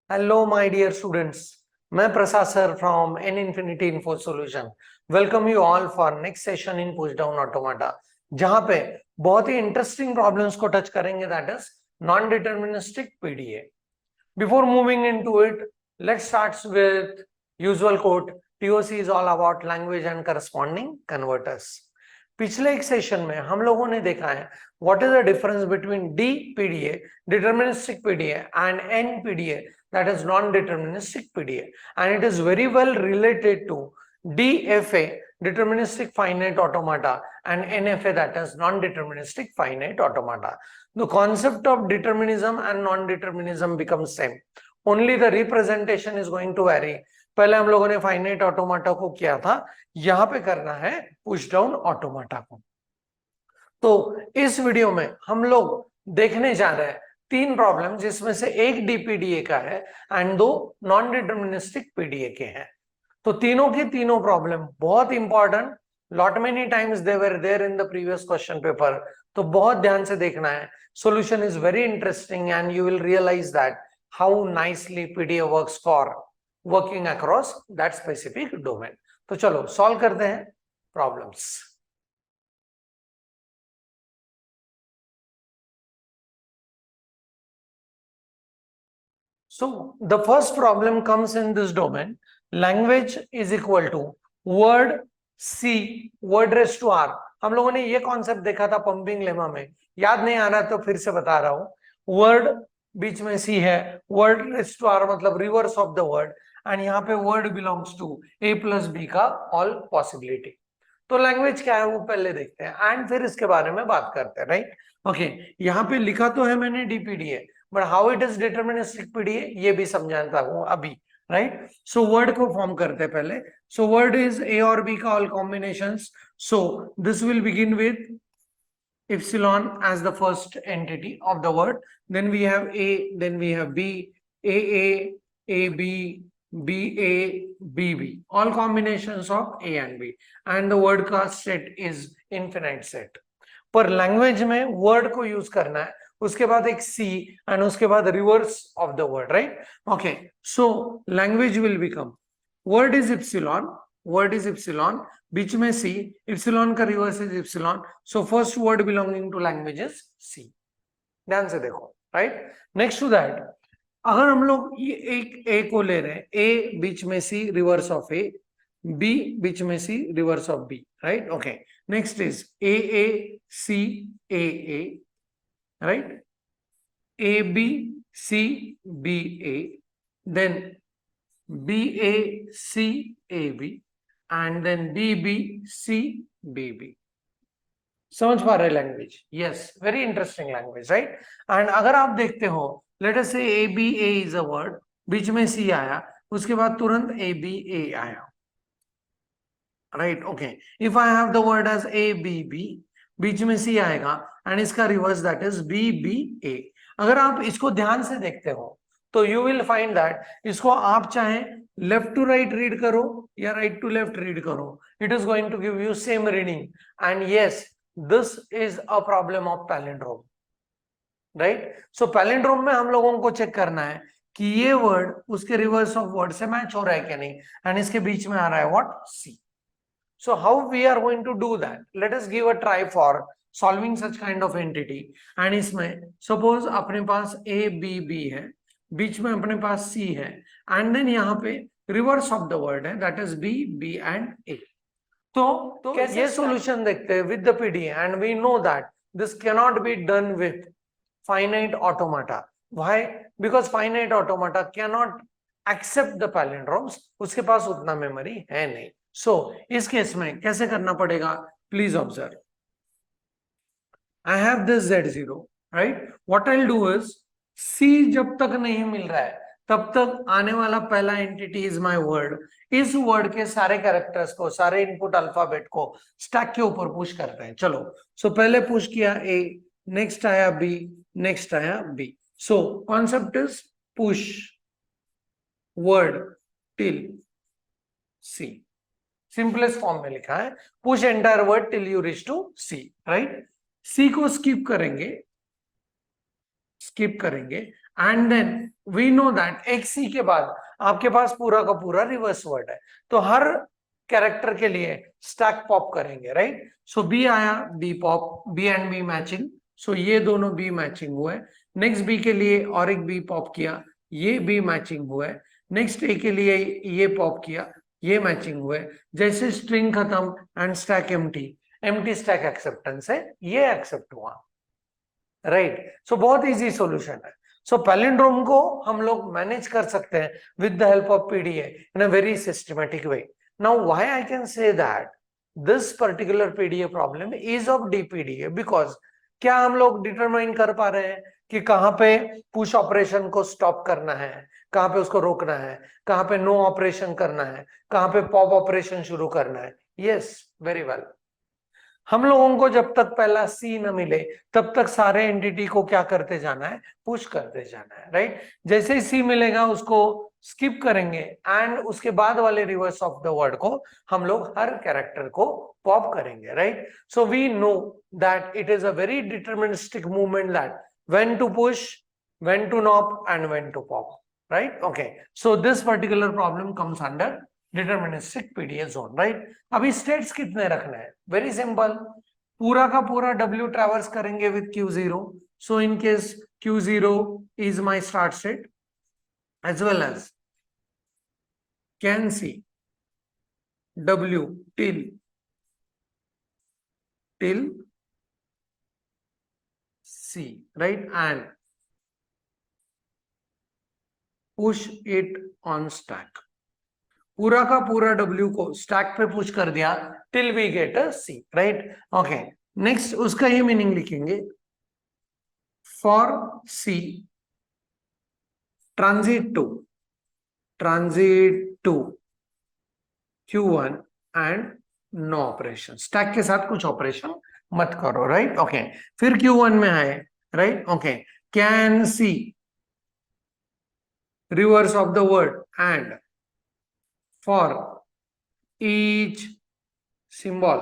Hello, my dear students. मैं प्रसाद sir from N Infinity Info Solution. Welcome you all for next session in push down automata, जहां पे बहुत ही interesting problems को touch करेंगे, that is non deterministic PDA. Before moving into it, let's start with usual quote. TOC is all about language and corresponding converters. पिछले एक session में हम लोगों ने देखा है what is the difference between DPDA, deterministic PDA, and NPDA, that is non-deterministic PDA, and it is very well related to DFA, deterministic finite automata, and NFA, that is non-deterministic finite automata. The concept of determinism and non-determinism becomes same. Only the representation is going to vary. पहले हम लोगों ने finite ऑटोमाटा को किया था, यहां पे करना है पुश डाउन ऑटोमाटा को. तो इस वीडियो में हम लोग देखने जा रहे हैं तीन प्रॉब्लम, जिसमें से एक डीपीडीए का है एंड दो नॉन डिटर्मिनिस्टिक पीडीए के हैं. तो तीनों की तीनों प्रॉब्लम बहुत important, lot many times they were there in the previous question paper. तो बहुत ध्यान से देखना है. Solution is very interesting and you will realize that how nicely PDA works for working across that specific domain. तो चलो solve करते हैं problems. So the first problem comes in this domain. Language is equal to word C, word raised to R. हम लोगों ने ये concept देखा था पंपिंग लेमा में, याद नहीं आ रहा तो फिर से बता रहा हूं. वर्ड बीच में C है, वर्ड रेस्ड टू R मतलब reverse of the word, and यहाँ पे word belongs to A plus B का ऑल पॉसिबिलिटी. तो लैंग्वेज क्या है वो पहले देखते हैं एंड फिर इसके बारे में बात करते हैं, राइट. ओके, यहाँ पे लिखा तो है मैंने DPDA, but how it is deterministic PDA ये भी समझाता हूँ अभी, राइट. सो वर्ड को फॉर्म करते हैं पहले. सो वर्ड इज ए और बी का all combinations. So this will begin with epsilon as the first entity of the word, then we have A, then we have B, AA, AB, BA, BB, all combinations of A and B, and the word का set is infinite set. पर language में word को use करना है, उसके बाद एक C and उसके बाद reverse of the word, right. Okay, so language will become word is epsilon, word is epsilon, बीच में सी, इप्सिलॉन का reverse is epsilon. So first word belonging to language is C. ध्यान से देखो, right. Next to that, अगर हम लोग ये एक ए को ले रहे हैं, ए बीच में C reverse of A, B बीच में C reverse of B, right. Okay, next is A A C A A, right. A B C B A, then B A C A B, and then B B C B B. समझ पा रहे language? Yes, very interesting language, right. And अगर आप देखते हो, let us say A B A is a word, बीच में C आया, उसके बाद तुरंत ए बी ए आया, right. Okay, if I have the word as A B B, बीच में सी आएगा एंड इसका reverse that is B B A. अगर आप इसको ध्यान से देखते हो तो यू विल फाइंड दैट इसको आप चाहे लेफ्ट टू राइट रीड करो या राइट टू लेफ्ट रीड करो, it is going to give you same reading. And yes, this is a problem of palindrome, right. So palindrome में हम लोगों को चेक करना है कि ये वर्ड उसके रिवर्स ऑफ वर्ड से मैच हो रहा है क्या नहीं, एंड इसके बीच में आ रहा है what, see. So how we are going to do that? Let us give a try for solving such kind of entity. And इसमें suppose अपने पास A B B है, बीच में अपने पास C है, and then यहाँ पे reverse of the word है, that is B, B and A. तो ये solution देखते हैं with the PDA, and we know that this cannot be done with finite automata. Why? Because finite automata cannot accept the palindromes. उसके पास उतना memory है नहीं. सो इस केस में कैसे करना पड़ेगा, please observe. I have this Z0, right. What I will do is, C जब तक नहीं मिल रहा है तब तक आने वाला पहला एंटिटी इज माय वर्ड. इस वर्ड के सारे कैरेक्टर्स को, सारे इनपुट अल्फाबेट को स्टैक के ऊपर पुश करते हैं. चलो, सो पहले पुश किया A, नेक्स्ट आया B, नेक्स्ट आया B. So concept is push word till C. Simplest form में लिखा है, push entire word till you reach to C, right. C को स्किप करेंगे and then we know that एक सी के बाद आपके पास पूरा का पूरा रिवर्स वर्ड है, तो हर कैरेक्टर के लिए स्टैक पॉप करेंगे, राइट। सो बी आया, B pop, B and B matching, सो ये दोनों बी मैचिंग हुए। नेक्स्ट बी के लिए और एक बी पॉप किया, ये बी मैचिंग हुए। नेक्स्ट ए के लिए ये पॉप किया, ये मैचिंग हुए। जैसे स्ट्रिंग खत्म and stack empty stack acceptance है, ये एक्सेप्ट हुआ, राइट। सो बहुत इजी सॉल्यूशन है। सो पैलिंड्रोम को हम लोग मैनेज कर सकते हैं with the help of PDA in a very systematic way. Now why I can say that this particular PDA problem is of DPDA, because क्या हम लोग डिटरमाइन कर पा रहे हैं कि कहां पे पुश ऑपरेशन को स्टॉप करना है, कहां पे उसको रोकना है, कहां पे नो ऑपरेशन करना है, कहां पे पॉप ऑपरेशन शुरू करना है। Yes, very well. हम लोगों को जब तक पहला सी न मिले तब तक सारे एंटिटी को क्या करते जाना है, पुश करते जाना है, राइट। जैसे ही सी मिलेगा उसको स्किप करेंगे एंड उसके बाद वाले रिवर्स ऑफ द वर्ड को हम लोग हर कैरेक्टर को पॉप करेंगे, right. So we know that it is a very deterministic movement, that when to push, when to nop and when to pop, right. Okay, so this particular problem comes under deterministic PDA zone, right. अभी states कितने रखने हैं, very simple. पूरा का पूरा W traverse करेंगे with Q0, so in case Q0 is my start state as well as can see W till C, right, and push it on stack। पूरा का पूरा W को स्टैक पे पुश कर दिया till we get a C, right. Okay, next उसका ये meaning लिखेंगे, for C transit to Q1 and no operation, stack के साथ कुछ ऑपरेशन मत करो, राइट। ओके, फिर Q1 में आए, right. Okay, can see reverse of the word and for each symbol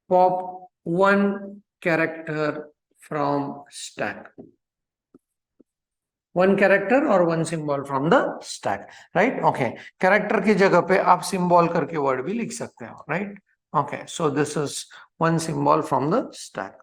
pop one character from stack, one character or one symbol from the stack, right। okay, character की जगह पे आप symbol करके word भी लिख सकते हो, right। okay, so this is one symbol from the stack,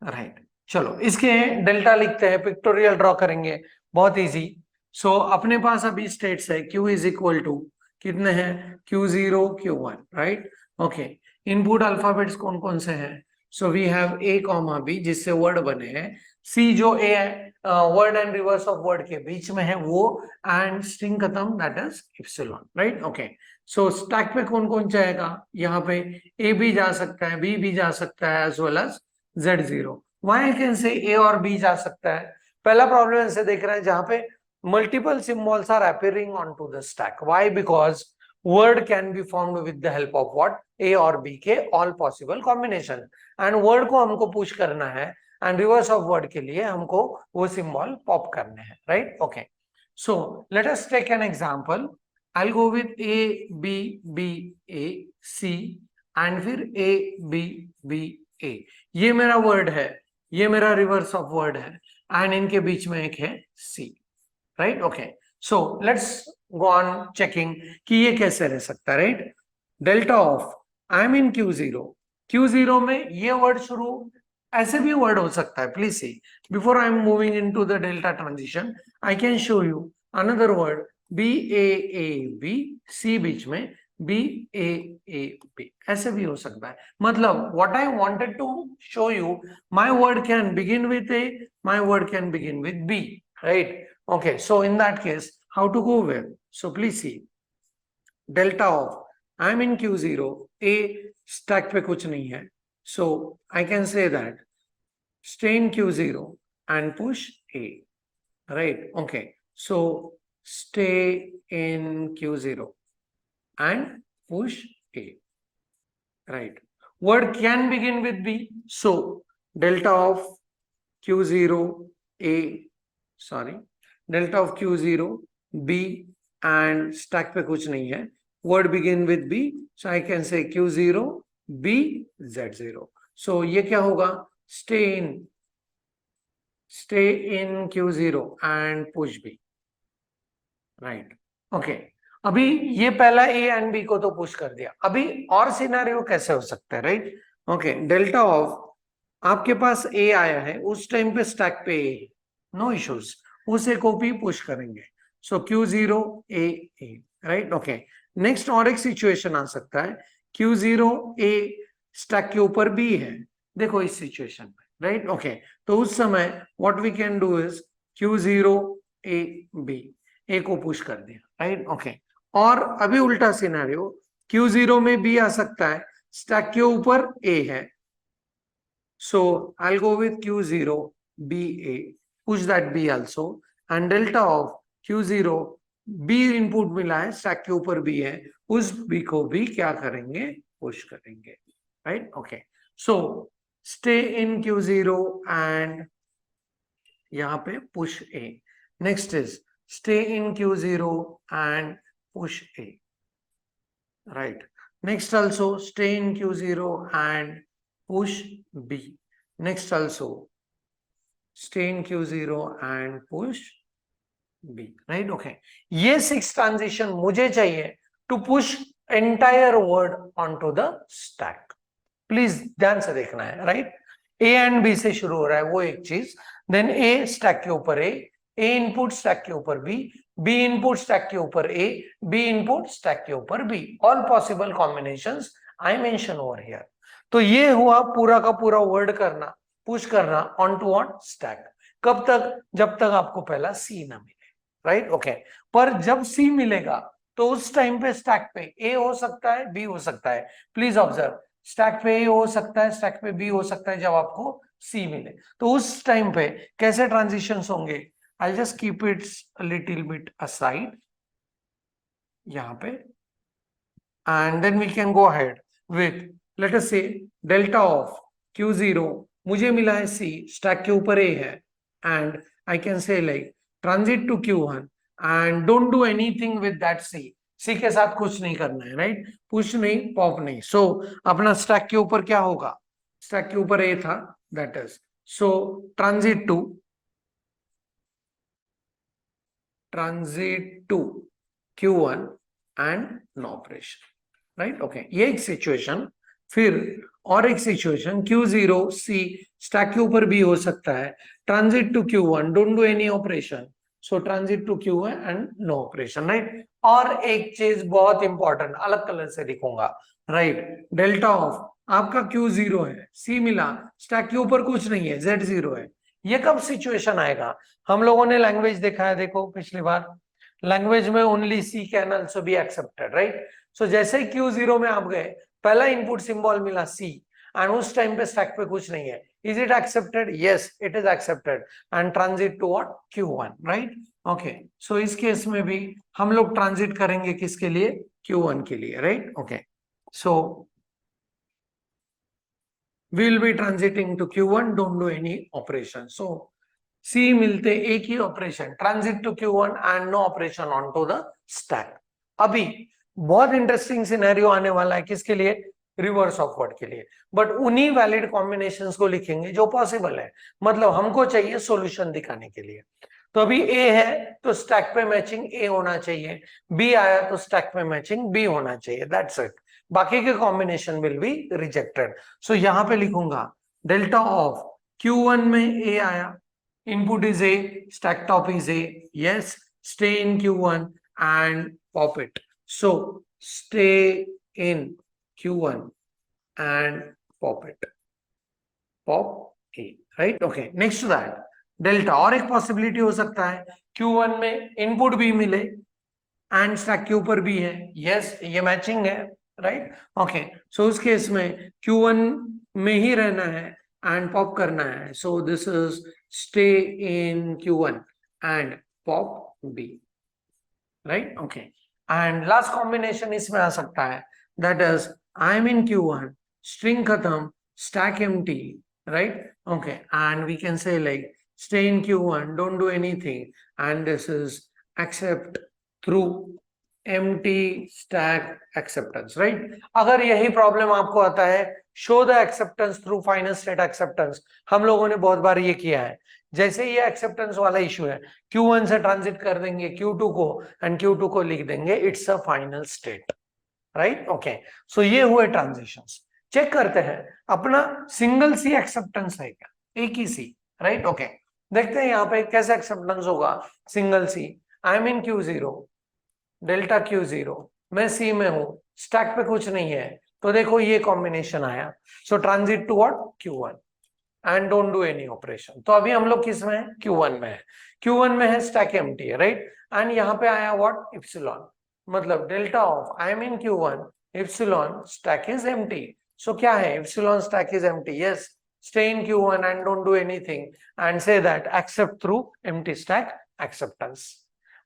right। चलो इसके डेल्टा लिखते हैं, पिक्टोरियल ड्रॉ करेंगे, बहुत इजी। सो अपने पास अभी स्टेट्स है, Q इज इक्वल टू कितने हैं, Q0 Q1, right. Okay, input alphabets कौन कौन से हैं, so we have A comma B जिससे वर्ड बने हैं, C जो A है word and reverse of word के बीच में है वो, एंड स्ट्रिंग खत्म that is epsilon, right. Okay, so stack पे कौन कौन जाएगा, यहाँ पे A भी जा सकता है, B भी जा सकता है, as well as Z0। Why I can say A और B जा सकता है, पहला प्रॉब्लम ऐसे देख रहे हैं जहां पे multiple symbols are appearing onto the stack। Why? Because word can be formed with the help of what, A और B के all possible combination, and word को हमको push करना है and reverse of word के लिए हमको वो symbol pop करने हैं, right। okay, so let us take an example। I'll go with A B B A C and फिर A B B A, ये मेरा वर्ड है, ये मेरा रिवर्स ऑफ वर्ड है, एंड इनके बीच में एक है C, right. Okay, so let's go on checking कि ये कैसे रह सकता है, right. Delta of I am in Q0 में ये वर्ड शुरू ऐसे भी वर्ड हो सकता है, please see before I am moving into the delta transition I can show you another word BAAB, C बीच में BAAB, ऐसे भी हो सकता है। मतलब what I wanted to show you, my word can begin with A, my word can begin with B, right। okay, so in that case how to go with, so please see delta of I am in Q0, A stack पे कुछ नहीं है, so I can say that stay in Q0 and push A, right। okay, so stay in Q0 and push A, right। word can begin with B, so delta of Q0 A, sorry, delta of Q0 B and stack पे कुछ नहीं है, word begin with B, so I can say Q0 B Z0। सो ये क्या होगा, stay in Q0 and push B, right. Okay, अभी ये पहला A एंड B को तो पुश कर दिया, अभी और सिनेरियो कैसे हो सकता है, राइट। ओके, डेल्टा ऑफ आपके पास A आया है, उस टाइम पे स्टैक पे A, नो इश्यूज, उस A को भी पुश करेंगे। सो Q0 A A, right. Okay, next और एक सिचुएशन आ सकता है, Q0 A स्टैक के ऊपर B है, देखो इस सिचुएशन में, राइट। ओके, तो उस समय what we can do is Q0 A B, A को पुश कर दिया, राइट। ओके, और अभी उल्टा सिनेरियो, Q0 में B आ सकता है, स्टैक के ऊपर A है, so I'll go with Q0 BA, push that B also, and delta of Q0 B input मिला है, स्टैक के ऊपर B है, उस B को भी क्या करेंगे, पुश करेंगे, right. Okay, so stay in Q0 and यहाँ पे push A, next is stay in Q0 and push A, right. Next also stay in Q0 and push B, next also stay in Q0 and push B, right. Okay, ये 6 transition मुझे चाहिए to push entire word onto the stack, please ध्यान से देखना है, right. A and B से शुरू हो रहा है वो एक चीज, देन A स्टैक के ऊपर A इनपुट स्टैक के ऊपर B इनपुट स्टैक के ऊपर A B इनपुट स्टैक के ऊपर B, all possible combinations I mention over here. तो ये हुआ पूरा का पूरा वर्ड करना, पुश करना ऑन टू ऑन स्टैक, कब तक, जब तक आपको पहला C ना मिले, राइट। ओके, पर जब C मिलेगा तो उस टाइम पे स्टैक पे A हो सकता है, B हो सकता है, प्लीज ऑब्जर्व, स्टैक पे A हो सकता है, स्टैक पे B हो सकता है, जब आपको C मिले तो उस टाइम पे कैसे ट्रांजिशंस होंगे, I'll just keep it a little bit aside यहाँ पे, and then we can go ahead with, let us say delta of Q0 मुझे मिला है C, स्टैक के ऊपर A है, and I can say like transit to Q1 and don't do anything with that C के साथ कुछ नहीं करना है, राइट, पुश नहीं, पॉप नहीं। सो अपना स्टैक के ऊपर क्या होगा, स्टैक के ऊपर A था, that is, so transit to Q1 and no operation, right. Okay, ये एक सिचुएशन। फिर और एक सिचुएशन, Q0 C स्टैक के ऊपर भी हो सकता है, transit to Q1, don't do any operation, so transit to Q1 and no operation, right. और एक चीज बहुत इंपॉर्टेंट, अलग कलर से लिखूंगा, राइट, डेल्टा ऑफ आपका Q0 है, C मिला, स्टैक के ऊपर कुछ नहीं है, Z0 है, ये कब सिचुएशन आएगा, हम लोगों ने लैंग्वेज देखा है, देखो पिछली बार लैंग्वेज में only C can also be accepted, right. So जैसे ही Q0 में आप गए, पहला इनपुट सिंबल मिला C एंड उस टाइम पे स्टैक पे कुछ नहीं है, is it accepted, yes it is accepted, and transit to what, Q1, right. Okay, so इस केस में भी हम लोग ट्रांजिट करेंगे किसके लिए, Q1 के लिए, right. Okay, so we will be transiting to Q1, don't do any operation. So C मिलते एक ही operation, transit to Q1 and no operation on to the stack. अभी बहुत इंटरेस्टिंग सिनेरियो आने वाला है, किसके लिए, रिवर्स ऑफवर्ड के लिए, बट उन्हीं वैलिड कॉम्बिनेशंस को लिखेंगे जो पॉसिबल है, मतलब हमको चाहिए सॉल्यूशन दिखाने के लिए। तो अभी A है तो स्टैक पे मैचिंग A होना चाहिए, B आया तो स्टैक पे मैचिंग B होना चाहिए, दैट्स इट, बाकी के कॉम्बिनेशन विल बी रिजेक्टेड। सो यहां पे लिखूंगा डेल्टा ऑफ Q1 में A आया, input is A, stack top is A, yes, stay in Q1 and pop it. So stay in Q1 and pop it, pop A, right? Okay, next to that delta और एक possibility हो सकता है, Q1 में input भी मिले and stack के ऊपर भी है, यस ये मैचिंग है, राइट। ओके, सो उस केस में Q1 में ही रहना है एंड पॉप करना है, so this is stay in Q1 and pop B, right. Okay, and last combination इसमें आ सकता है, that is I am in Q1, string खत्म, stack empty, right. Okay, and we can say like stay in Q1, don't do anything, and this is accept through empty stack acceptance, right? अगर यही problem आपको आता है show the acceptance through final state acceptance, हम लोगों ने बहुत बार ये किया है। जैसे ये एक्सेप्टेंस वाला इशू है, Q1 से ट्रांजिट कर देंगे Q2 को एंड Q2 को लिख देंगे it's a final state, right. Okay, so ये हुए ट्रांजिशंस। चेक करते हैं अपना सिंगल सी एक्सेप्टेंस है क्या, एक ही सी, राइट। ओके, देखते हैं यहाँ पे कैसे एक्सेप्टेंस होगा single C. I am in Q0, delta Q0, मैं सी में हूं, स्टैक पे कुछ नहीं है, तो देखो ये कॉम्बिनेशन आया। So transit to what, Q1 and don't do any operation. तो अभी हम लोग किस में है, Q1 में है। Q1 में है, स्टैक एम्प्टी है, राइट। एंड यहाँ पे आया व्हाट, इप्सिलॉन, मतलब delta of I am in Q1 epsilon stack is empty. So क्या है, epsilon stack is empty, yes, stay in Q1 and don't do anything and say that accept through empty stack acceptance।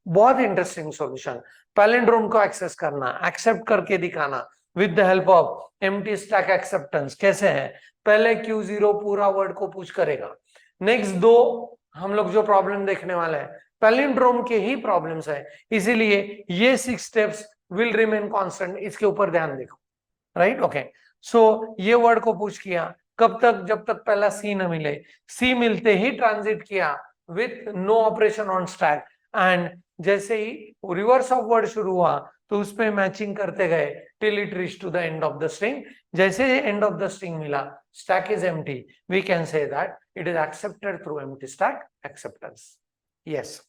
बहुत interesting solution, palindrome को access करना, accept करके दिखाना with the help of empty stack acceptance. कैसे है, पहले Q0 पूरा word को पुश करेगा। नेक्स्ट दो हम लोग जो प्रॉब्लम देखने वाले हैं पैलिंड्रोम के ही प्रॉब्लम्स है, इसीलिए ये 6 स्टेप्स विल रिमेन कांस्टेंट, इसके ऊपर ध्यान देखो, राइट। ओके, सो ये वर्ड को पुश किया, कब तक, जब तक पहला सी न मिले। सी मिलते ही ट्रांजिट किया with no operation on stack, and जैसे ही रिवर्स ऑफ वर्ड शुरू हुआ तो उस पे मैचिंग करते गए till it reach to the end of the string. जैसे एंड ऑफ द स्ट्रिंग मिला, stack is empty, we can say that it is accepted through empty stack acceptance. Yes,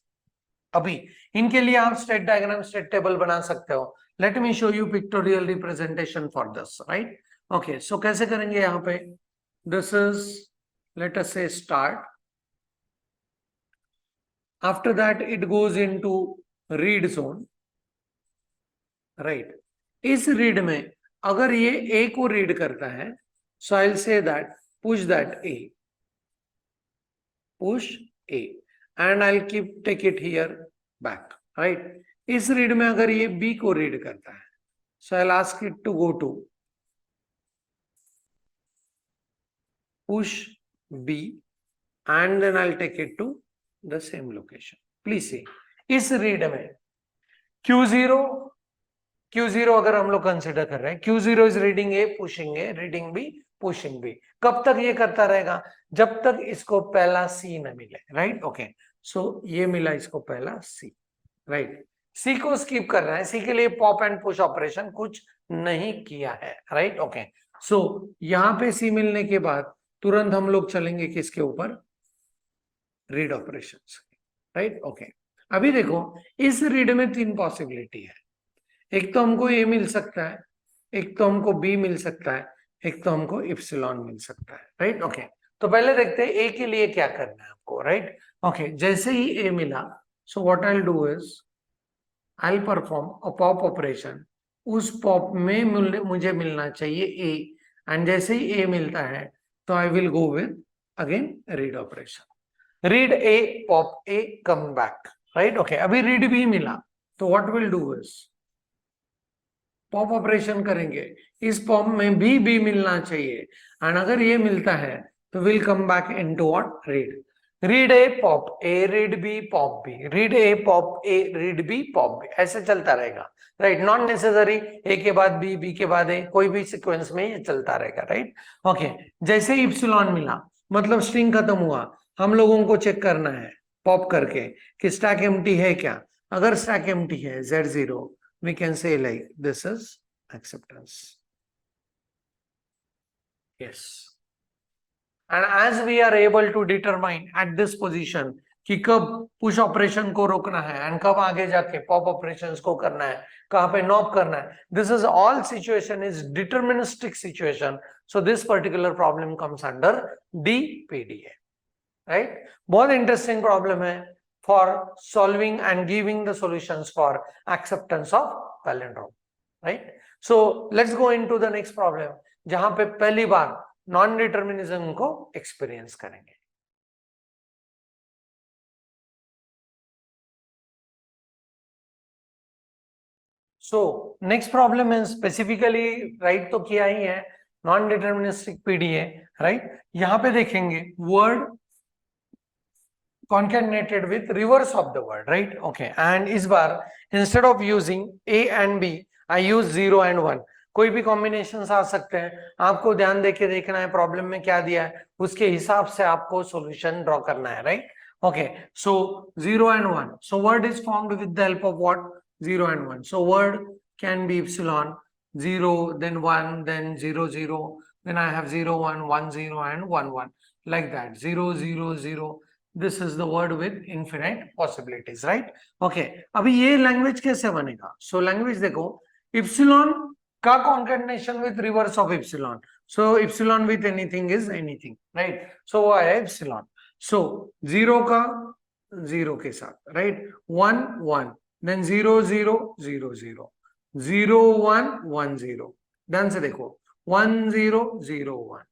अभी इनके लिए आप स्टेट डायग्राम, स्टेट टेबल बना सकते हो। Let me show you pictorial representation for this, right. Okay, so कैसे करेंगे यहाँ पे, this is, let us say, start. After that it goes into read zone, right। इस read में अगर ये a को read करता है, so I'll say that push that a, push a, and I'll take it here back, right। इस read में अगर ये b को read करता है, so I'll ask it to go to push b, and then I'll take it to the same location। Please see, इस read में Q0 अगर हम लोग कंसिडर कर रहे हैं, Q0 is reading A, pushing A, reading B, pushing B. कब तक ये करता रहेगा, जब तक इसको पहला सी न मिले, राइट। ओके, सो ये मिला इसको पहला सी, राइट। सी को स्किप कर रहा है, सी के लिए पॉप एंड पुश ऑपरेशन कुछ नहीं किया है, राइट। ओके, सो यहाँ पे सी मिलने के बाद तुरंत हम लोग चलेंगे किसके ऊपर, रीड ऑपरेशंस, राइट। ओके, अभी देखो इस रीड में 3 पॉसिबिलिटी है, एक तो हमको ए मिल सकता है, एक तो हमको बी मिल सकता है, एक तो हमको इप्सिलॉन मिल सकता है, राइट। ओके, तो पहले देखते हैं ए के लिए क्या करना है आपको, राइट। ओके, जैसे ही ए मिला, सो what I will do is I will perform a pop operation. उस पॉप में मुझे मिलना चाहिए ए, एंड जैसे ही ए मिलता है तो I will go with again read operation, read A, pop A, come back, right. Okay, अभी रीड बी मिला, तो what will do is pop operation करेंगे, इस पॉप में भी बी मिलना चाहिए, एंड अगर ये मिलता है तो will come back into what, read. Read A, pop A, read B, pop B, read A, pop A, read B, pop B, ऐसे चलता रहेगा, राइट। नॉट नेसेसरी ए के बाद बी, बी के बाद ए, कोई भी सीक्वेंस में ये चलता रहेगा, राइट। ओके, जैसे ही इप्सिलॉन मिला मतलब स्ट्रिंग खत्म हुआ, हम लोगों को चेक करना है पॉप करके कि स्टैक एम्प्टी है क्या। अगर स्टैक एम्प्टी है, Z0, we can say like this is acceptance, yes। and as we are able to determine at this position कि कब पुश ऑपरेशन को रोकना है एंड कब आगे जाके पॉप ऑपरेशंस को करना है, कहां पे नॉप करना है, this is all situation is deterministic situation, so this particular problem comes under DPDA, right. बहुत इंटरेस्टिंग प्रॉब्लम है for solving and giving the solutions for acceptance of palindrome, right। So let's go into the next problem, जहां पे पहली बार non determinism को experience करेंगे। So next problem is specifically right तो किया ही है, नॉन डिटर्मिनिस्टिक PDA, राइट। यहां पे देखेंगे word concatenated with reverse of the word, right। Okay, and इस बार instead of using a and b I use 0 and 1। कोई भी कॉम्बिनेशन आ सकते हैं, आपको ध्यान देके देखना है प्रॉब्लम में क्या दिया है, उसके हिसाब से आपको सॉल्यूशन ड्रॉ करना है, right? Okay, so 0 and 1, so word is formed with the help of what? 0 and 1. So word can be epsilon, 0, then 1, then 0 0, then I have 0 1 1 0 and 1 1, like that, 0 0 0. This is the word with infinite possibilities, right? Okay, अभी ये language कैसे बनेगा? So language देखो, epsilon का concatenation with reverse of epsilon, so epsilon with anything is anything, right? So वो है epsilon, सो 0 का 0 के साथ, राइट? 1 1, देन 0 0 0 0, 0 1 1 0, ध्यान से देखो, 1 0 0 1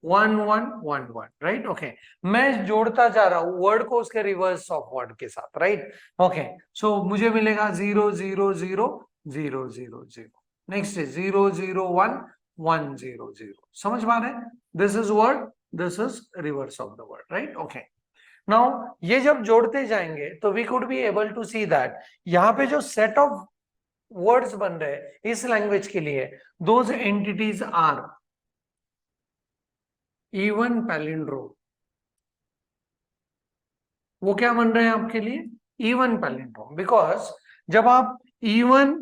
1 1 1 1, राइट? ओके, मैं जोड़ता जा रहा हूं वर्ड को उसके रिवर्स ऑफ वर्ड के साथ, राइट? ओके, सो मुझे मिलेगा 0 0 0 0 0 0, नेक्स्ट है 0 0 1 1 0 0, समझ पा रहे हैं? This is word, this is reverse of the word, right? Okay, now ये जब जोड़ते जाएंगे तो we could be able to see that यहाँ पे जो सेट ऑफ वर्ड्स बन रहे हैं इस लैंग्वेज के लिए, those entities are even palindrome. वो क्या बन रहे हैं आपके लिए? इवन पैलिंड्रोम, बिकॉज जब आप इवन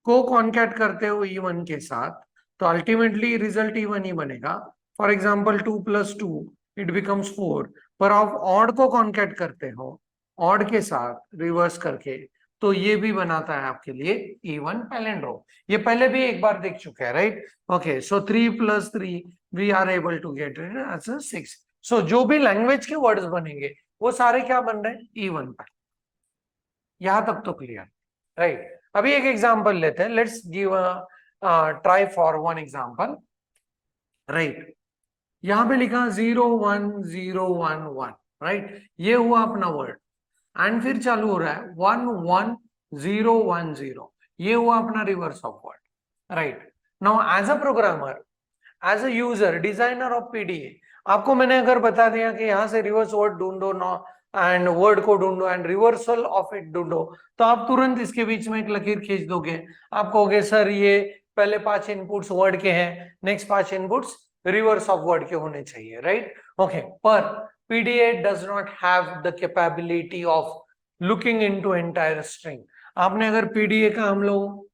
को कॉन्कैट करते हो इवन के साथ तो अल्टीमेटली रिजल्ट इवन ही बनेगा। फॉर एग्जाम्पल 2 + 2 इट बिकम्स 4, पर आप ऑड को कॉन्कैट करते हो ऑड के साथ रिवर्स करके तो ये भी बनाता है आपके लिए इवन पैलिंड्रोम। ये पहले भी एक बार देख चुके हैं, right? Okay, so 3 + 3 we are able to get it as 6। So जो भी लैंग्वेज के वर्ड्स बनेंगे वो सारे क्या बन रहे हैं? इवन। यहां तक तो क्लियर, राइट? अभी एक एग्जांपल लेते हैं, let's give try for one example, right? यहां पे लिखा 0 1 0 1 1, राइट? ये हुआ अपना वर्ड, एंड फिर चालू हो रहा है 1 1 0 1 0, ये हुआ अपना reverse of word, right? Now as a programmer, as a user, designer of PDA, आपको मैंने अगर बता दिया कि यहां से रिवर्स वर्ड ढूंढो ना एंड वर्ड को ढूंढो एंड रिवर्सल ऑफ इट ढूंढो, तो आप तुरंत इसके बीच में एक लकीर खींच दोगे। आप कहोगे सर ये पहले 5 इनपुट्स वर्ड के हैं, next 5 inputs reverse of word के होने चाहिए, राइट? ओके, पर PDA does not have the capability of looking into entire string. आपने अगर पीडीए का हम लोग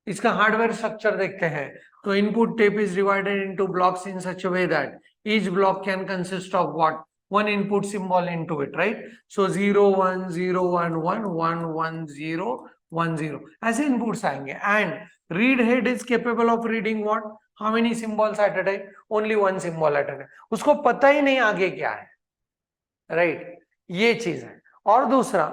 इसका हार्डवेयर स्ट्रक्चर देखते हैं तो input tape is divided into blocks in such a way that each block can consist of what? One input symbol into it, right? सो 0 1 0 1 1 1 1 0 1 0 ऐसे इनपुट्स आएंगे, and read head is capable of reading what? How many symbols at a time? Only one symbol at a time. उसको पता ही नहीं आगे क्या है, राइट? ये चीज है। और दूसरा,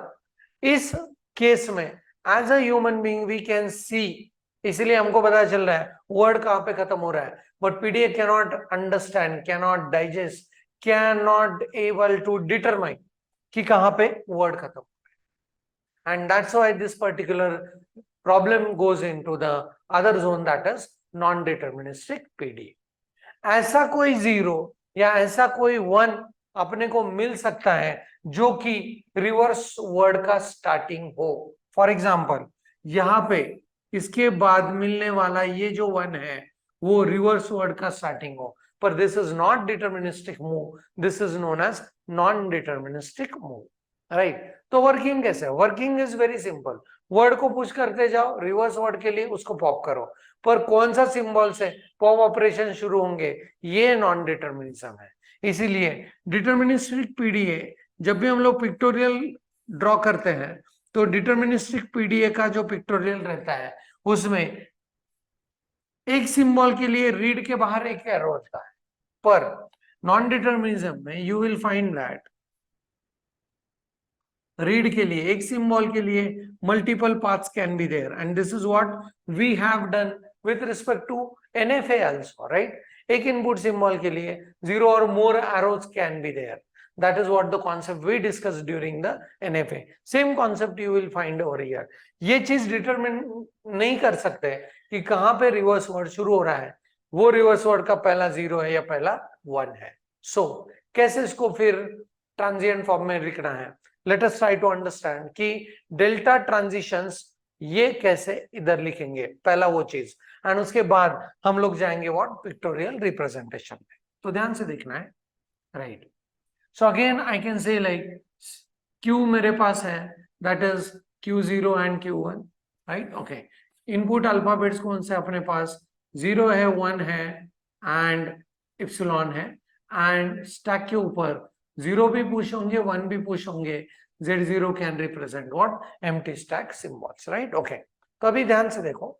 इस केस में as a human being we can see, इसलिए हमको पता चल रहा है वर्ड कहां पे खत्म हो रहा है, but PDA can not understand, can not digest, can not able to determine कि कहां पे वर्ड खत्म हो रहा है, and that's why this particular problem goes into the other zone, that is non deterministic PDA. ऐसा कोई 0 या ऐसा कोई 1 अपने को मिल सकता है जो कि रिवर्स वर्ड का स्टार्टिंग हो। फॉर एग्जाम्पल यहां पे इसके बाद मिलने वाला ये जो 1 है वो रिवर्स वर्ड का स्टार्टिंग हो, पर this is not deterministic move, this is known as non deterministic move, right? तो वर्किंग कैसे है? Working is very simple, word को पुश करते जाओ, रिवर्स वर्ड के लिए उसको पॉप करो, पर कौन सा सिंबल से पॉप ऑपरेशन शुरू होंगे ये नॉन डिटर्मिनिज्म है। इसीलिए डिटर्मिनिस्टिक पीडीए, जब भी हम लोग पिक्टोरियल ड्रॉ करते हैं तो डिटर्मिनिस्टिक पीडीए का जो पिक्टोरियल रहता है उसमें एक सिंबल के लिए रीड के बाहर एक एरो होता है, पर नॉन डिटर्मिनिज्म में you will find that read के लिए एक सिंबल के लिए multiple paths can be there, and this is what we have done with respect to NFA also, right? एक इनपुट सिंबल के लिए 0 और more arrows can be there, that is what the concept we discussed during the NFA. same concept you will find over here. ये चीज determine नहीं कर सकते कि कहां पे रिवर्स वर्ड शुरू हो रहा है, वो रिवर्स वर्ड का पहला 0 है या पहला 1 है। सो कैसे इसको फिर ट्रांजिएंट फॉर्म में लिखना है? Let us try to understand कि डेल्टा ट्रांजिशंस ये कैसे इधर लिखेंगे, पहला वो चीज, एंड उसके बाद हम लोग जाएंगे व्हाट, पिक्टोरियल रिप्रेजेंटेशन में। तो ध्यान से देखना है, right. So again I can say like Q मेरे पास है, that is Q0 and Q1, right, okay. Input alphabets कौन से अपने पास, 0 है, 1 है एंड इप्सिलॉन है, एंड स्टैक के ऊपर 0 भी पुश होंगे, 1 भी पुश होंगे, Z0 can represent what, empty stack symbols, right, okay. तो अभी ध्यान से देखो,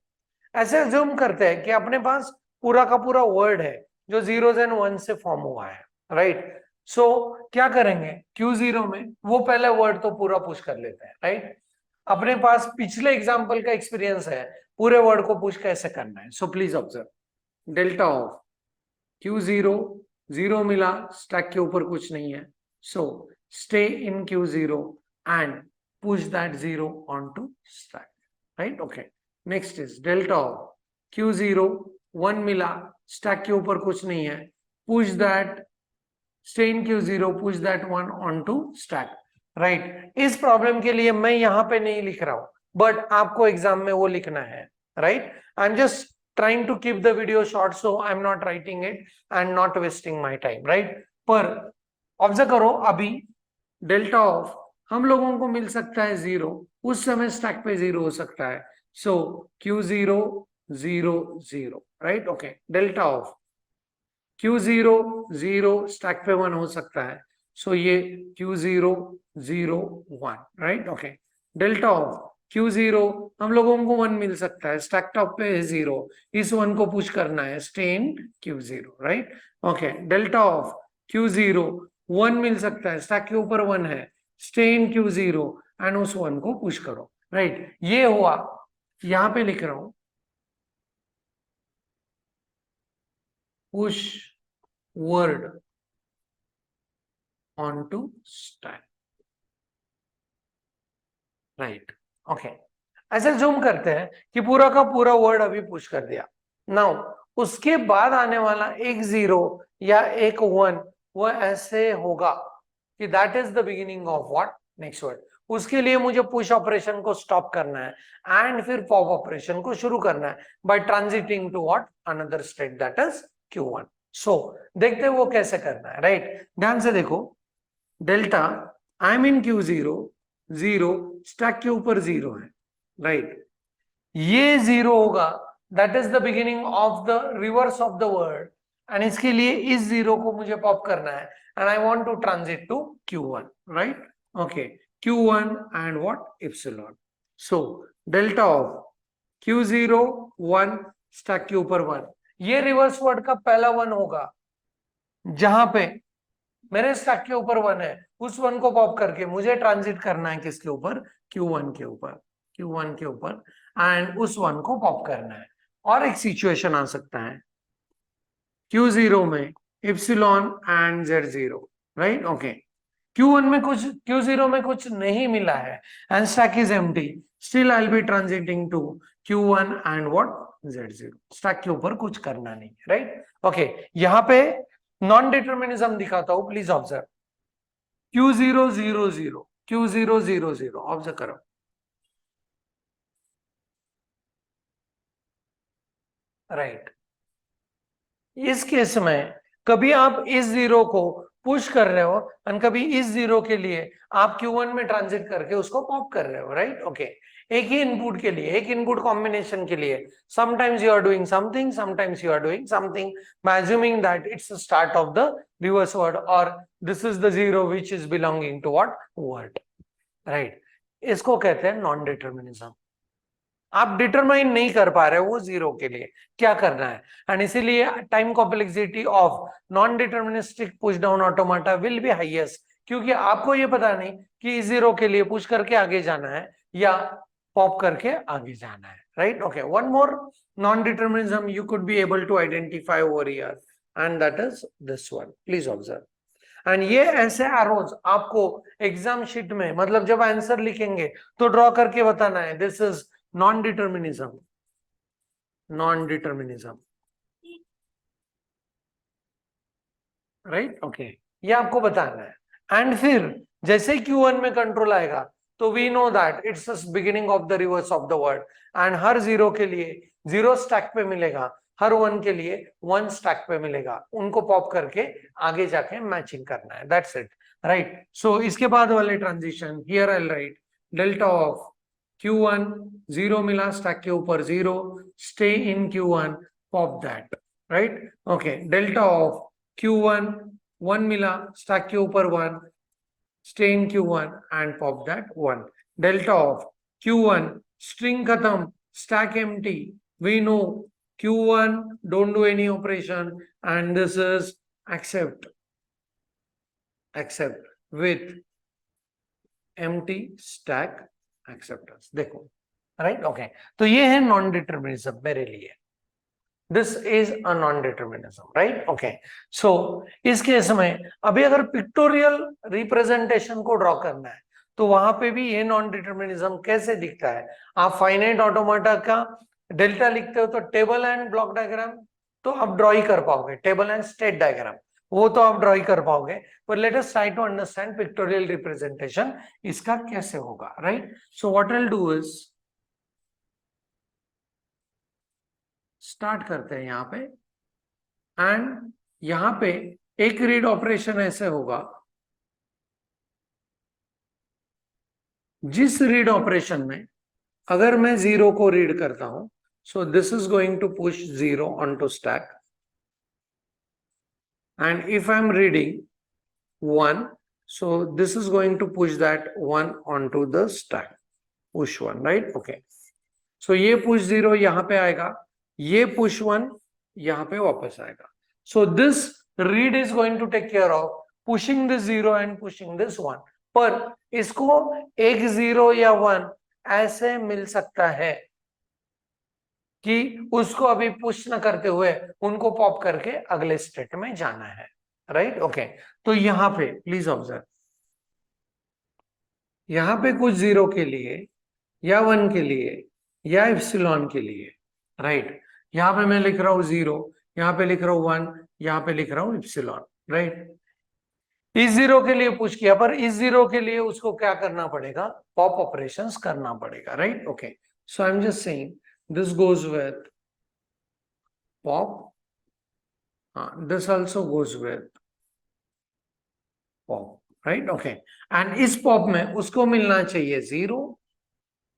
ऐसे अज्यूम करते हैं कि अपने पास पूरा का पूरा वर्ड है जो 0s एंड 1 से फॉर्म हुआ है, राइट। सो क्या करेंगे, Q0 में वो पहले वर्ड तो पूरा पुश कर लेते हैं, राइट। अपने पास पिछले एग्जांपल का एक्सपीरियंस है, पूरे वर्ड को पुश कैसे करना है। So please observe, delta of Q0, 0 मिला, स्टैक के ऊपर कुछ नहीं है, so stay in Q0 and push that 0 on to stack, right, okay. Next is delta of Q0, 1 मिला, स्टैक के ऊपर कुछ नहीं है, push that, stay in Q0, push that 1 on to stack, right. इस प्रॉब्लम के लिए मैं यहां पे नहीं लिख रहा हूं, बट आपको एग्जाम में वो लिखना है, right. I am just trying to keep the video short, so I'm not writing it and not wasting my time, right? पर ऑब्जर्व करो, अभी डेल्टा ऑफ हम लोगों को मिल सकता है 0, उस समय स्टैक पे 0 हो सकता है, सो Q0 0 0, right, okay. Delta of Q0 0, stack पे 1 हो सकता है, सो ये Q0 0 1, right, okay. Delta of Q0 हम लोगों को 1 मिल सकता है, स्टैक टॉप पे है 0, इस 1 को पुश करना है, stay in Q0, right, okay. Delta of Q0 1 मिल सकता है, स्टैक के ऊपर 1 है, स्टे इन Q0 एंड उस 1 को पुश करो, राइट। ये हुआ, यहां पे लिख रहा हूं push word onto stack, right, okay. ऐसे जूम करते हैं कि पूरा का पूरा वर्ड अभी पुश कर दिया, नाउ उसके बाद आने वाला एक 0 या एक 1 वो ऐसे होगा कि that is the beginning of what, next word. उसके लिए मुझे पुश ऑपरेशन को स्टॉप करना है एंड फिर पॉप ऑपरेशन को शुरू करना है by transiting to what, another state that is Q1। So देखते हैं वो कैसे करना है, राइट। ध्यान से देखो, delta I am in Q0, 0, stack के ऊपर 0 है, राइट। ये 0 होगा, that is the beginning of the reverse of the word, and इसके लिए इस 0 को मुझे पॉप करना है and I want to transit to Q1, right, okay. Q1 and what, epsilon. So delta of Q0 1, stack के ऊपर 1, ये रिवर्स वर्ड का पहला 1 होगा, जहां पे मेरे स्टैक के ऊपर 1 है, उस 1 को पॉप करके मुझे ट्रांजिट करना है किसके ऊपर, Q1 के ऊपर, Q1 के ऊपर, एंड उस 1 को पॉप करना है। और एक सिचुएशन आ सकता है Q0 में epsilon and Z0, right, okay. Q1 में कुछ, Q0 में कुछ नहीं मिला है and stack is empty, still I will be transiting to Q1 and what, Z0। Stack के ऊपर कुछ करना नहीं है, राइट, ओके। यहां पे नॉन डिटर्मिनिज्म दिखाता हूं, please observe. Q0 0 0, Q0 0 0, observe करो, राइट। इस केस में कभी आप इस 0 को पुश कर रहे हो और कभी इस 0 के लिए आप Q1 में ट्रांजिट करके उसको पॉप कर रहे हो, राइट, ओके। एक ही इनपुट के लिए, एक इनपुट कॉम्बिनेशन के लिए sometimes you are doing something, sometimes you are doing something, by assuming that it's the start of the reverse word और this is the 0 which is belonging to what, word, right. इसको कहते हैं non determinism. आप determine नहीं कर पा रहे हो वो 0 के लिए क्या करना है, एंड इसीलिए time complexity of non deterministic push down automata will be highest, क्योंकि आपको ये पता नहीं कि 0 के लिए पुश करके आगे जाना है या पॉप करके आगे जाना है, right, okay. One more non determinism you could be able to identify over here and that is this one, please observe. And ये ऐसे एरोज आपको एग्जाम शीट में, मतलब जब आंसर लिखेंगे तो ड्रॉ करके बताना है, this is non-determinism, non-determinism, right, okay. ये आपको बताना है। एंड फिर जैसे Q1 में कंट्रोल आएगा तो we know that it's beginning of the reverse of the word, and हर जीरो के लिए जीरो स्टैक पे मिलेगा, हर वन के लिए वन स्टैक पे मिलेगा, उनको पॉप करके आगे जाके मैचिंग करना है, दैट्स इट, राइट। सो इसके बाद वाले transition, here I right delta of Q1 zero मिला स्टैक के ऊपर zero, stay in Q1, pop that, right. Okay, delta of Q1 one मिला स्टैक के ऊपर one, stay in Q1 and pop that 1. Delta of Q1 string khatam, stack empty, we know Q1 don't do any operation, and this is accept with empty stack acceptance. देखो, right? Okay, तो ये है non determinism मेरे लिए, this is a non determinism, right. Okay, so इस case में अभी अगर पिक्टोरियल रिप्रेजेंटेशन को ड्रॉ करना है तो वहां पे भी ये नॉन डिटर्मिनिज्म कैसे दिखता है। आप फाइनाइट ऑटोमाटा का डेल्टा लिखते हो तो टेबल एंड ब्लॉक डायग्राम तो आप ड्रॉ ही कर पाओगे, टेबल एंड स्टेट डायग्राम वो तो आप ड्रॉ ही कर पाओगे, पर let us try to understand pictorial representation इसका कैसे होगा, राइट। So what I will do is start करते हैं यहाँ पे, एंड यहां पे एक रीड ऑपरेशन ऐसे होगा, जिस रीड ऑपरेशन में अगर मैं जीरो को रीड करता हूं, so this is going to push zero on to stack, and if I am reading one, so this is going to push that one on to the stack, push one, right. Okay, so ये push zero यहां पे आएगा, ये push one यहां पे वापस आएगा, so this read is going to take care of pushing this zero and pushing this one. पर इसको एक जीरो या वन ऐसे मिल सकता है कि उसको अभी पुश न करते हुए उनको पॉप करके अगले स्टेट में जाना है, राइट। ओके, तो यहां पे प्लीज ऑब्जर्व, यहां पे कुछ जीरो के लिए या वन के लिए या एप्सिलॉन के लिए, राइट, यहां पे मैं लिख रहा हूं जीरो, यहां पे लिख रहा हूं वन, यहां पे लिख रहा हूं एप्सिलॉन, राइट। इस जीरो के लिए पुश किया, पर इस जीरो के लिए उसको क्या करना पड़ेगा, पॉप ऑपरेशंस करना पड़ेगा, right. Okay, so I am just saying this goes with pop, this also goes with pop, right. Okay, and इस पॉप में उसको मिलना चाहिए जीरो,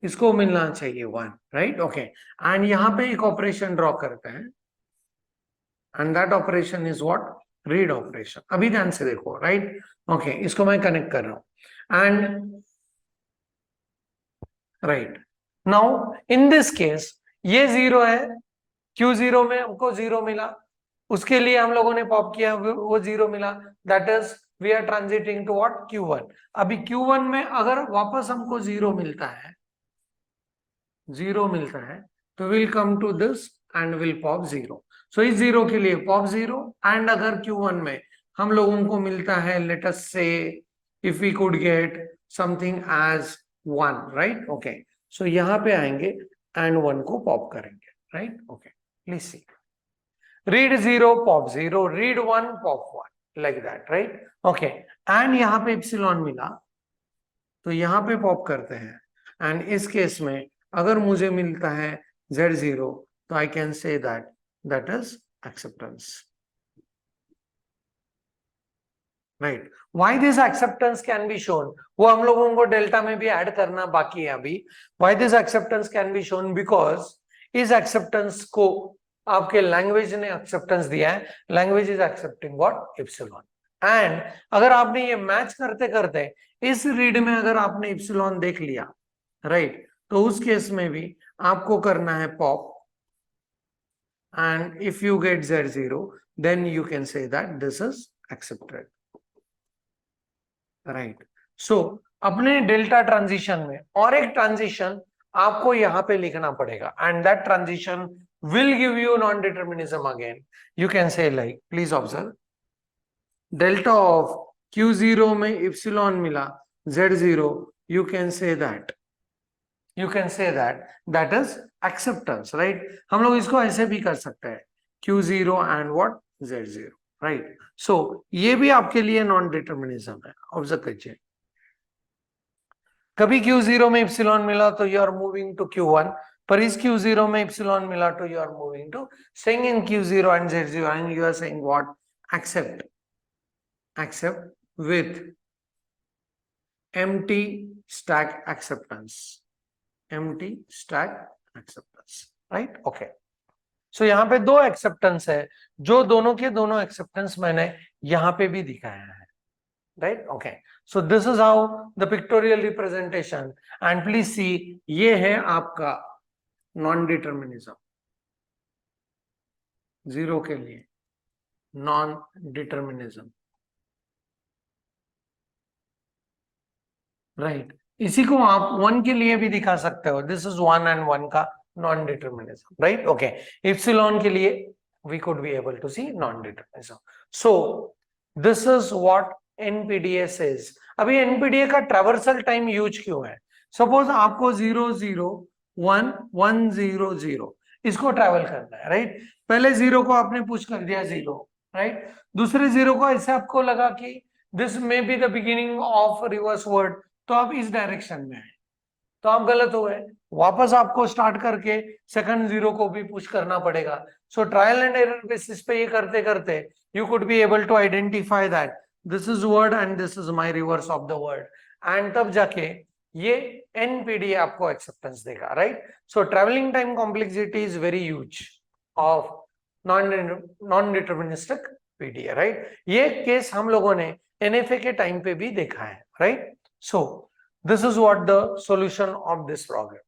इसको मिलना चाहिए वन, राइट। ओके, एंड यहां पे एक ऑपरेशन ड्रॉ करते हैं, and that operation is what, read operation. अभी ध्यान से देखो, राइट। ओके, इसको मैं कनेक्ट कर रहा हूं, and right now in this case ये जीरो है, क्यू जीरो में हमको जीरो मिला, उसके लिए हम लोगों ने पॉप किया, वो जीरो मिला, that is we are transiting to what, Q1। अभी Q1 में अगर वापस हमको जीरो मिलता है, जीरो मिलता है, तो will come to this and will pop zero. So इस जीरो के लिए पॉप जीरो, एंड अगर Q1 में हम लोगों को मिलता है, let us say if we could get something as one, right. Okay, so यहां पे आएंगे एंड वन को पॉप करेंगे, right. Okay, please see, read zero pop zero, read one pop one, like that, right. Okay, and यहां पे epsilon मिला तो यहां पे पॉप करते हैं, एंड इस केस में अगर मुझे मिलता है Z0, तो आई can say that is acceptance, right. Why this acceptance can be shown, वो हम लोगों को डेल्टा में भी ऐड करना बाकी है अभी। Why this acceptance can be shown, because इस एक्सेप्टेंस को आपके लैंग्वेज ने एक्सेप्टेंस दिया है, language is accepting what, epsilon. And अगर आपने ये मैच करते करते इस रीड में अगर आपने एप्सिलॉन देख लिया, राइट, तो उस केस में भी आपको करना है pop, and if you get Z0, then you can say that this is accepted, right। so अपने डेल्टा ट्रांजिशन में और एक ट्रांजिशन आपको यहां पे लिखना पड़ेगा, and that transition will give you non-determinism again। you can say like, please observe, delta of Q0 में एप्सिलॉन मिला, Z0, you can say that is acceptance, right। हम लोग इसको ऐसे भी कर सकते हैं, Q0 and what, Z0, right। so ये भी आपके लिए नॉन डिटर्मिनिज्म है, ऑब्जर्व कीजिए। कभी Q0 में इप्सिलॉन मिला तो you are moving to Q1, पर इस Q0 में इप्सिलॉन मिला तो you are moving to staying in Q0 and Z0 and you are saying what? Accept with empty stack acceptance. Empty stack acceptance, right? Okay. सो यहाँ पे दो acceptance है, जो दोनों के दोनों एक्सेप्टेंस मैंने यहाँ पे भी दिखाया है, right? Okay, so this is how the pictorial representation, and please see, ये है आपका नॉन डिटर्मिनिज्म, जीरो के लिए नॉन डिटर्मिनिज्म, राइट? इसी को आप वन के लिए भी दिखा सकते हो, this is one and one का non determinism, right? Okay, epsilon के लिए we could be able to see non-determinism. So this is what NPDA says. अभी NPDA का ट्रैवर्सल टाइम यूज क्यों है? सपोज आपको 001 100 इसको ट्रैवल करना है, राइट? पहले जीरो को आपने पुश कर दिया 0, राइट? दूसरे जीरो को ऐसे आपको लगा कि this may be the beginning of reverse word, तो आप इस डायरेक्शन में आए, तो आप गलत हो गए, वापस आपको स्टार्ट करके सेकंड जीरो को भी पुश करना पड़ेगा. So trial and error basis पे ये करते करते you could be able to identify that this is word and this is my reverse of the word, and तब जाके ये एनपीडीए आपको एक्सेप्टेंस देगा, right? So travelling time complexity is very huge of non deterministic PDA, right? ये case हम लोगों ने NFA के टाइम पे भी देखा है, right? So this is what the solution of this problem.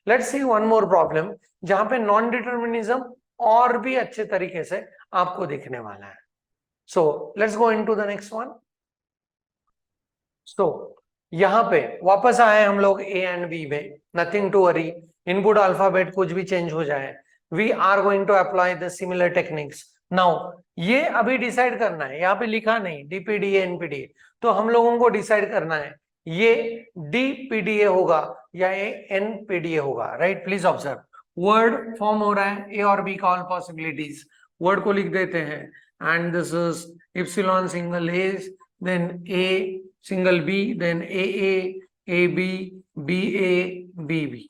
Let's see one more problem जहां पे नॉन डिटर्मिनिज्म और भी अच्छे तरीके से आपको दिखने वाला है. So let's go into the next one. So यहां पे वापस आए हम लोग A and B में, nothing to worry, input alphabet कुछ भी चेंज हो जाए, we are going to apply the similar techniques. Now ये अभी डिसाइड करना है, यहाँ पे लिखा नहीं डीपीडीए एनपीडीए, तो हम लोगों को डिसाइड करना है ये डीपीडीए होगा या ये एनपीडीए होगा, right? Please observe, word form हो रहा है, ए और बी का ऑल पॉसिबिलिटीज, वर्ड को लिख देते हैं, and this is epsilon single A, then a single B, then A B, B A, B B,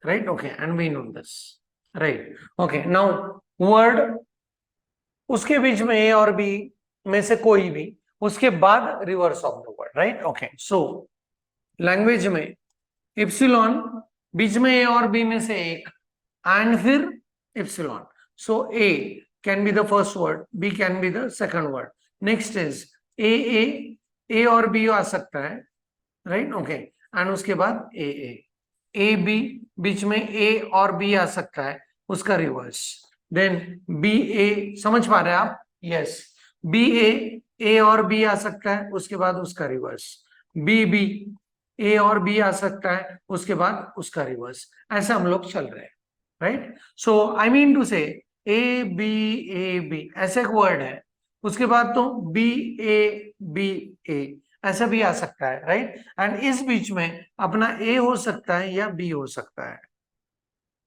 right? Okay, and we know this, right? Okay, now word, उसके बीच में A और B में से कोई भी, उसके बाद reverse of the word, right? Okay, so language में इप्सिलॉन बीच में ए और बी में से एक, एंड फिर epsilon, so A can be the first word, B can be the second word, next is A और बी आ सकता है, राइट? ओके, एंड उसके बाद ए बी, बीच में ए और बी आ सकता है, उसका रिवर्स, देन बी ए, समझ पा रहे हैं आप? यस, बी ए और बी आ सकता है, उसके बाद उसका रिवर्स, बी बी, ए और बी आ सकता है, उसके बाद उसका रिवर्स, ऐसे हम लोग चल रहे हैं, right? So I mean to say A B ऐसे एक वर्ड है, उसके बाद तो बी ए ऐसा भी आ सकता है, राइट? एंड इस बीच में अपना ए हो सकता है या बी हो सकता है,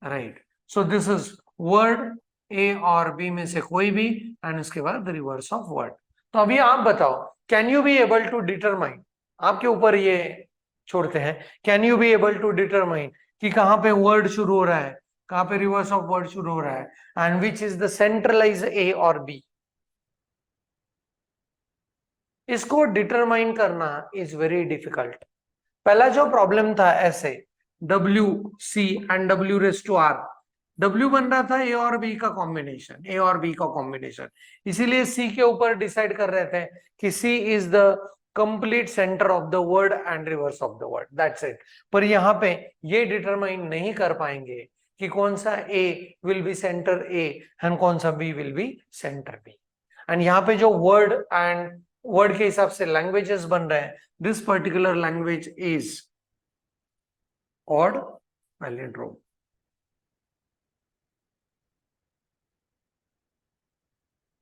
right? So this is word A और बी में से कोई भी, एंड उसके बाद रिवर्स ऑफ वर्ड. तो अभी आप बताओ, can you be able to determine, आपके ऊपर ये छोड़ते हैं, can you be able to determine कि कहां पे वर्ड शुरू हो रहा है, कहां पे रिवर्स ऑफ वर्ड शुरू हो रहा है, and which is the centralize A और बी? इसको डिटरमाइन करना इज वेरी डिफिकल्ट. पहला जो प्रॉब्लम था ऐसे, W C and W raise to R, W बन रहा था ए और बी का कॉम्बिनेशन, ए और बी का कॉम्बिनेशन, इसीलिए सी के ऊपर डिसाइड कर रहे थे कि C is the complete centre of the word and reverse of the word, that's it. पर यहाँ पे ये डिटरमाइन नहीं कर पाएंगे कि कौन सा A will be centre A and कौन सा B will be centre B. And यहाँ पे जो वर्ड एंड वर्ड के हिसाब से लैंग्वेजेस बन रहे हैं, this particular language is odd palindrome,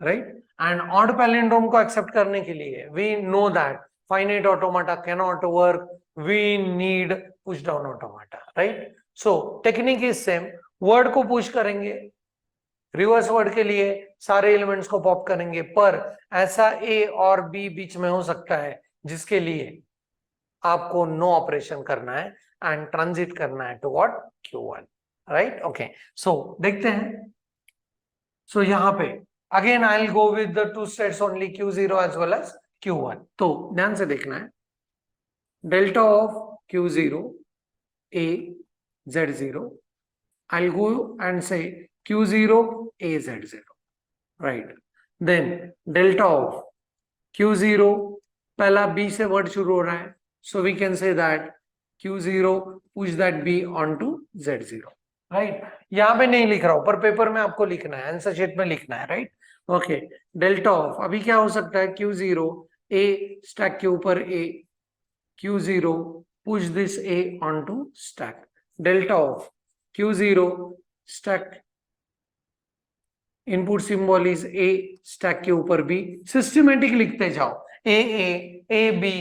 right? And odd palindrome को एक्सेप्ट करने के लिए we know that finite automata cannot work, we need push down automata, right? So technique is same, word को पुश करेंगे, reverse word के लिए सारे elements को पॉप करेंगे, पर ऐसा ए और बी बीच में हो सकता है जिसके लिए आपको नो ऑपरेशन करना है एंड ट्रांजिट करना है to what Q1, right? Okay, so देखते हैं. सो यहाँ पे again I will go with the two states only, Q0 as well as Q1. तो ध्यान से देखना है, delta of Q0 A Z0, I'll go and say Q0 A Z0, right? Then delta of Q0, पहला B से word शुरू हो रहा है, so we can say that Q0 push that B onto Z0, right? यहाँ पे नहीं लिख रहा हूं, पर पेपर में आपको लिखना है, आंसर शीट में लिखना है, राइट? ओके, डेल्टा ऑफ अभी क्या हो सकता है, Q0 A स्टैक के ऊपर A, Q0 push this A onto stack, delta of Q0 stack input symbol is A, stack के ऊपर B. सिस्टमेटिक लिखते जाओ, A B,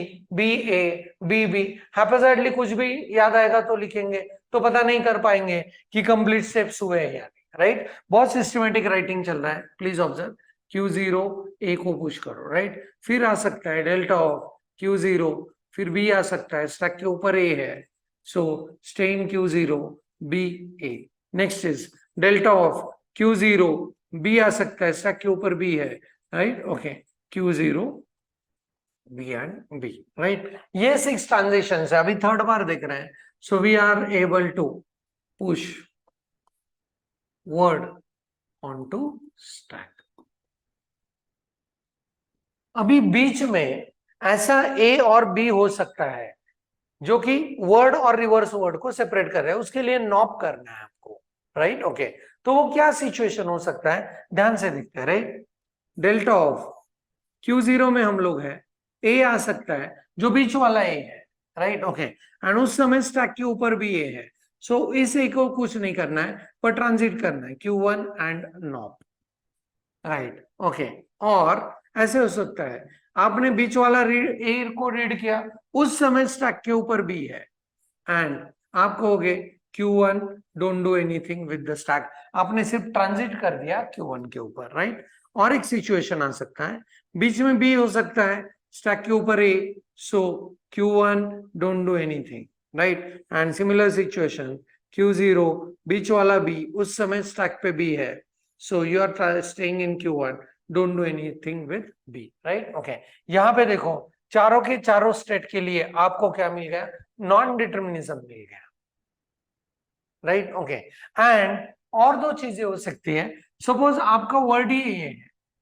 हैपोसाइडली कुछ भी याद आएगा तो लिखेंगे, तो पता नहीं कर पाएंगे कि कंप्लीट स्टेप्स हुए हैं या, राइट? बहुत सिस्टमेटिक राइटिंग चल रहा है, प्लीज ऑब्जर्व. Q0 A को पुश करो, राइट? फिर आ सकता है डेल्टा ऑफ Q0, फिर B आ सकता है, स्टैक के ऊपर A है, so stay in Q0 B A. Next is delta of Q0 B आ सकता है, स्टैक के ऊपर B है, right? Okay, Q0 B and B, right? ये 6 ट्रांजिशंस है, अभी थर्ड बार देख रहे हैं. So we are able to push word onto stack. अभी बीच में ऐसा A और B हो सकता है जो कि वर्ड और रिवर्स वर्ड को सेपरेट कर रहे हैं, उसके लिए नॉप करना है आपको, राइट? ओके, तो वो क्या सिचुएशन हो सकता है, ध्यान से देखते हैं, राइट? डेल्टा ऑफ Q0 में हम लोग है, A आ सकता है, जो बीच वाला A है, राइट? ओके, एंड उस समय स्टैक के ऊपर भी A है, सो इस A को कुछ नहीं करना है, पर ट्रांजिट करना है Q1 and knob, right? Okay, और ऐसे हो सकता है आपने बीच वाला A को रीड किया, उस समय स्टैक के ऊपर B है, एंड आप कहोगे Q1 don't do anything with the stack, आपने सिर्फ ट्रांजिट कर दिया Q1 के ऊपर, राइट? और एक सिचुएशन आ सकता है, बीच में B हो सकता है, स्टैक के ऊपर A, so Q1 don't do anything, right? And similar situation Q0 बीच वाला B, उस समय स्टैक पे B है, so you are staying in Q1 don't do anything with B, right? Okay, यहाँ पे देखो चारों के चारों स्टेट के लिए आपको क्या मिल गया, नॉन डिटर्मिनिज्म मिल गया, राइट? ओके, एंड और दो चीजें हो सकती है, सपोज आपका वर्ड ही ये है,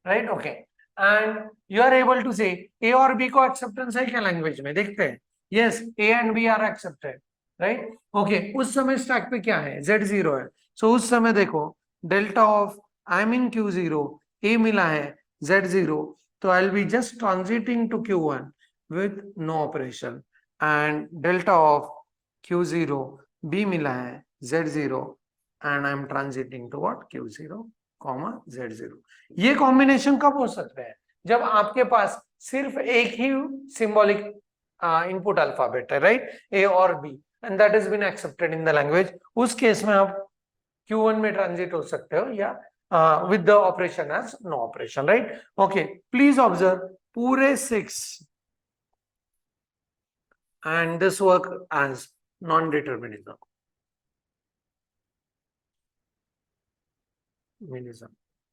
right? Okay, and you are able to say a और बी को एक्सेप्टेंस है क्या लैंग्वेज में, देखते हैं. Yes, A and B are accepted, right? Okay, उस समय स्टैक पे क्या है, Z0 है, सो उस समय देखो delta of I am in Q0, A मिला है Z0, तो I will be just transiting to Q1 with no operation, and delta of Q0 B मिला है Z0, and I am transiting to what Q0, Z0. ये combination कब हो सकता है, जब आपके पास सिर्फ एक ही सिंबॉलिक इनपुट अल्फाबेट है, राइट? A और B, and that has been accepted in the language. उस केस में आप Q1 में ट्रांजिट हो सकते हो, या with the operation as no operation, right? Okay, please observe पूरे 6 and this work as non-determinism.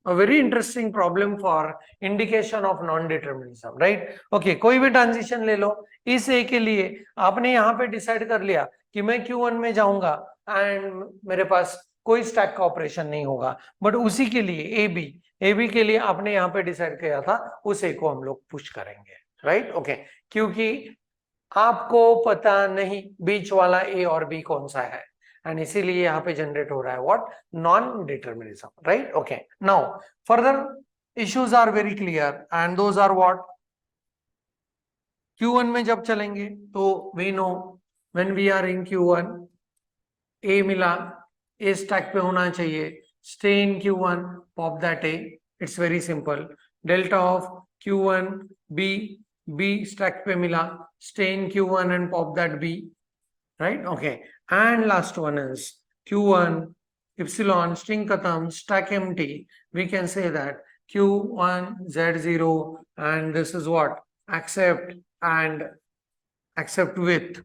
A very interesting problem for indication of non-determinism, right? Okay, कोई भी ट्रांजिशन ले लो, इस A के लिए आपने यहाँ पे डिसाइड कर लिया कि मैं Q1 में जाऊंगा एंड मेरे पास कोई स्टैक का ऑपरेशन नहीं होगा, बट उसी के लिए AB के लिए आपने यहाँ पे डिसाइड किया था, उस A को हम लोग पुश करेंगे, राइट? ओके, क्योंकि आपको पता नहीं बीच वाला A और B कौन सा है, एंड इसीलिए यहाँ पे जनरेट हो रहा है what, non determinism, right? Okay, now further issues are very clear, and those are what, Q1 में जब चलेंगे तो we know when we are in Q1, A मिला, A स्टैक पे होना चाहिए, stay in Q1, pop that A, it's very simple. Delta of Q1 B stack पे मिला, stay in Q1 and pop that B, right? Okay, and last one is Q1 epsilon string khatam stack empty. We can say that Q1 Z0, and this is what, accept, and except with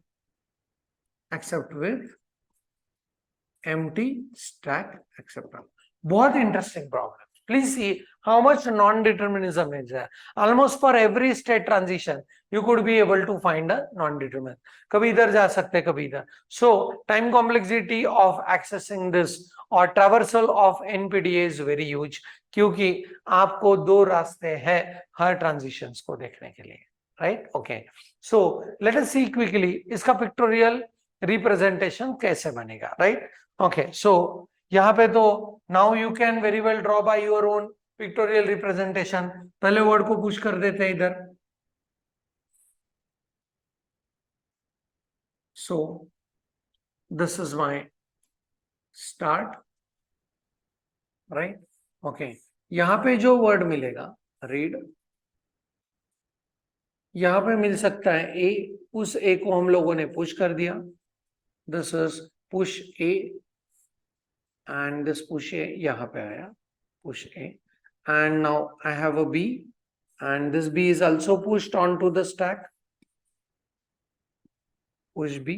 empty stack acceptor. बहुत interesting problem. Please see how much non-determinism is there. Almost for every state transition, you could be able to find a non-determinant. कभी इधर जा सकते, कभी इधर. So time complexity of accessing this or traversal of NPDA is very huge, क्योंकि आपको दो रास्ते हैं हर ट्रांजिशंस को देखने के लिए, right? Okay. So let us see quickly इसका पिक्टोरियल रिप्रेजेंटेशन कैसे बनेगा, right? Okay. So यहाँ पे तो now you can very well draw by your own pictorial representation. पहले वर्ड को पुश कर देते हैं इधर. सो this is my start, right? Okay. यहाँ पे जो वर्ड मिलेगा रीड, यहाँ पे मिल सकता है ए. उस ए को हम लोगों ने पुश कर दिया. This is push A and this push A यहाँ पे आया, push A, and now I have a B and this B is also pushed onto the stack, push B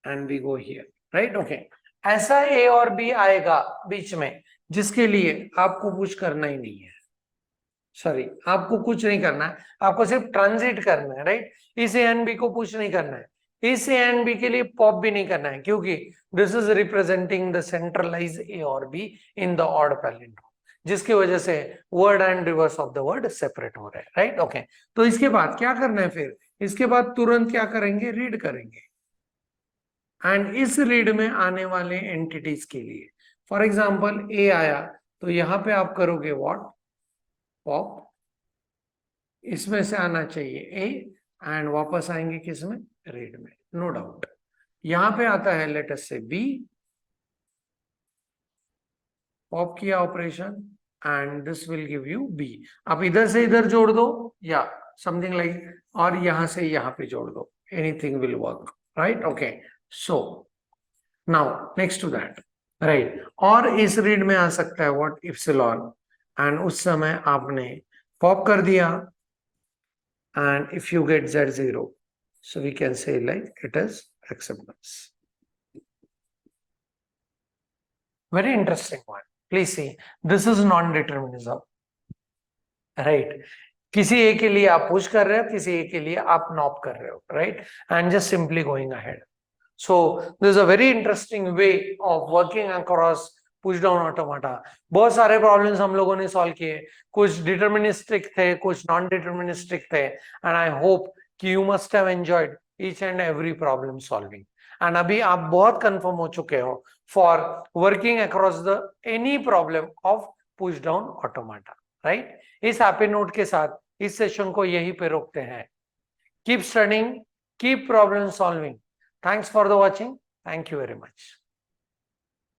and we go here, right? Okay. ऐसा A और B आएगा बीच में जिसके लिए आपको पुश करना ही नहीं है, सॉरी आपको कुछ नहीं करना है, आपको सिर्फ ट्रांजिट करना है, राइट? इस A and B को पुश नहीं करना है, इस ए एंड बी के लिए पॉप भी नहीं करना है, क्योंकि this is representing the centralize A और B in the odd palindrome, जिसकी वजह से word and reverse of the word separate हो रहे हैं, राइट? ओके. तो इसके बाद क्या करना है फिर? इसके बाद तुरंत क्या करेंगे? रीड करेंगे. एंड इस रीड में आने वाले एंटिटीज के लिए, फॉर एग्जाम्पल ए आया तो यहां पे आप करोगे व्हाट? पॉप. इसमें से आना चाहिए ए एंड वापस आएंगे किसमें? रीड में, नो डाउट. यहां पे आता है let us say B, pop किया operation and this will give you B. आप इधर से इधर जोड़ दो या समथिंग लाइक, और यहां से यहां पे जोड़ दो, anything will work, right? Okay. So now next to that, right? और इस रीड में आ सकता है व्हाट? इप्सिलॉन. एंड उस समय आपने पॉप कर दिया and if you get Z0, so we can say like it is acceptance. Very interesting one. Please see, this is non-determinism, right? किसी ए के लिए आप पुश कर रहे हो, किसी ए के लिए आप नॉप कर रहे हो, right? And just simply going ahead. So this is a very interesting way of working across push down automata. बहुत सारे प्रॉब्लम्स हम लोगों ने सॉल्व किए, कुछ डिटर्मिनिस्टिक थे, कुछ नॉन डिटर्मिनिस्टिक थे, एंड आई होप कि you must have enjoyed each and every problem solving. And अभी आप बहुत कंफर्म हो चुके हो for working across the any problem of push down automata, right? इस हैप्पी नोट के साथ इस सेशन को यहीं पे रोकते हैं. Keep studying, keep problem solving. Thanks for the watching. Thank you very much.